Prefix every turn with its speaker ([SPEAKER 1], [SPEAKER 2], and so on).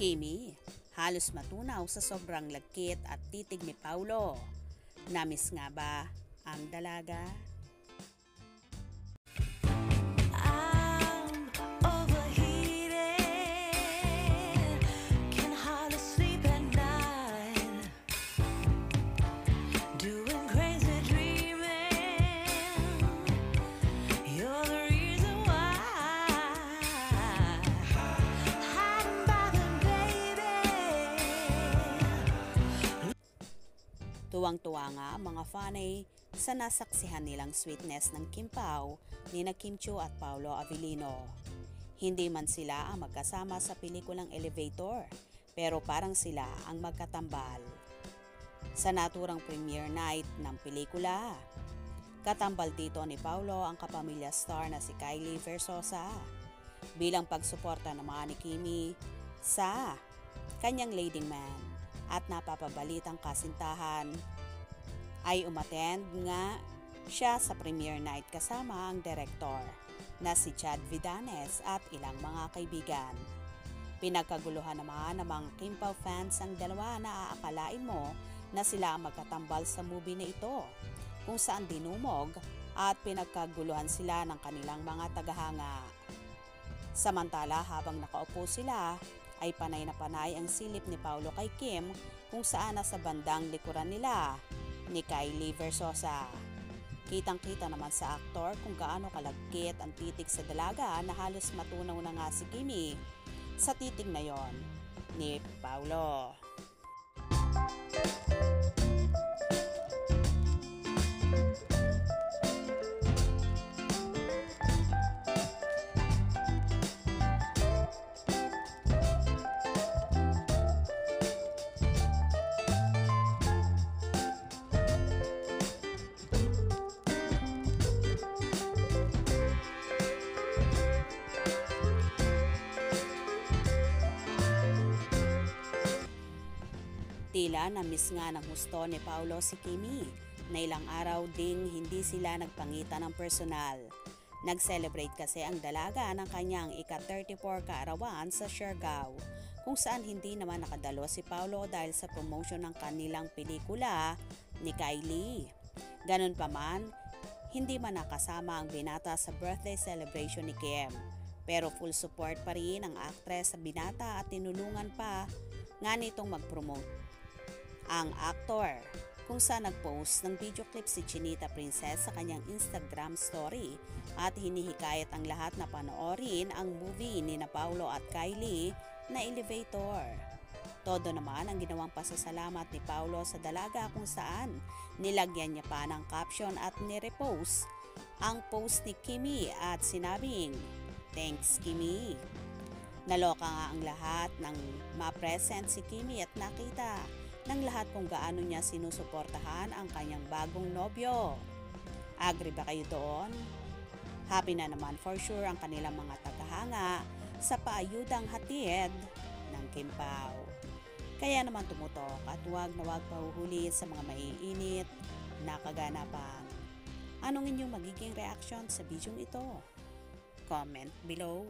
[SPEAKER 1] Kimi, halos matunaw sa sobrang lagkit at titig ni Paulo. Namiss nga ba ang dalaga? Tuwang-tuwa nga ang mga fanay sa nasaksihan nilang sweetness ng Kim Pao ni na Kim Chiu at Paolo Avellino. Hindi man sila ang magkasama sa pelikulang Elevator, pero parang sila ang magkatambal. Sa naturang premiere night ng pelikula, katambal dito ni Paolo ang kapamilya star na si Kylie Versosa bilang pagsuporta naman ni Kimi sa kanyang leading man. At napapabalitang kasintahan ay umattend nga siya sa premiere night kasama ang direktor na si Chad Vidanes at ilang mga kaibigan. Pinagkaguluhan naman ng mga Kim Pao fans ang dalawa na aakalain mo na sila ang magkatambal sa movie na ito, kung saan dinumog at pinagkaguluhan sila ng kanilang mga tagahanga. Samantala habang nakaupo sila, ay panay na panay ang silip ni Paolo kay Kim, kung saan nasa bandang likuran nila ni Kylie Versosa. Kitang-kita naman sa aktor kung gaano kalagkit ang titig sa dalaga na halos matunaw na nga si Kimi sa titig na yon ni Paolo. Tila na-miss nga ng husto ni Paolo si Kimi na ilang araw ding hindi sila nagpangitan ng personal. Nag-celebrate kasi ang dalaga ng kanyang ika-34 kaarawan sa Siargao, kung saan hindi naman nakadalo si Paolo dahil sa promotion ng kanilang pelikula ni Kylie. Ganun pa man, hindi man nakasama ang binata sa birthday celebration ni Kim. Pero full support pa rin ang actress sa binata at tinulungan pa nga nitong mag-promote ang aktor, kung saan nag-post ng video clip si Chinita Princess sa kanyang Instagram story at hinihikayat ang lahat na panoorin ang movie ni na Paolo at Kylie na Elevator. Todo naman ang ginawang pasasalamat ni Paolo sa dalaga, kung saan nilagyan niya pa ng caption at nirepost ang post ni Kimi at sinabing, "Thanks Kimi." Naloka nga ang lahat nang ma-present si Kimi at nakita ng lahat kung gaano niya sinusuportahan ang kanyang bagong nobyo. Agree ba kayo doon? Happy na naman for sure ang kanilang mga tagahanga sa paayudang hatid ng Kim Pao. Kaya naman tumutok at huwag na huwag pahuhuli sa mga maiinit na kaganapan. Anong inyong magiging reaction sa video ito? Comment below.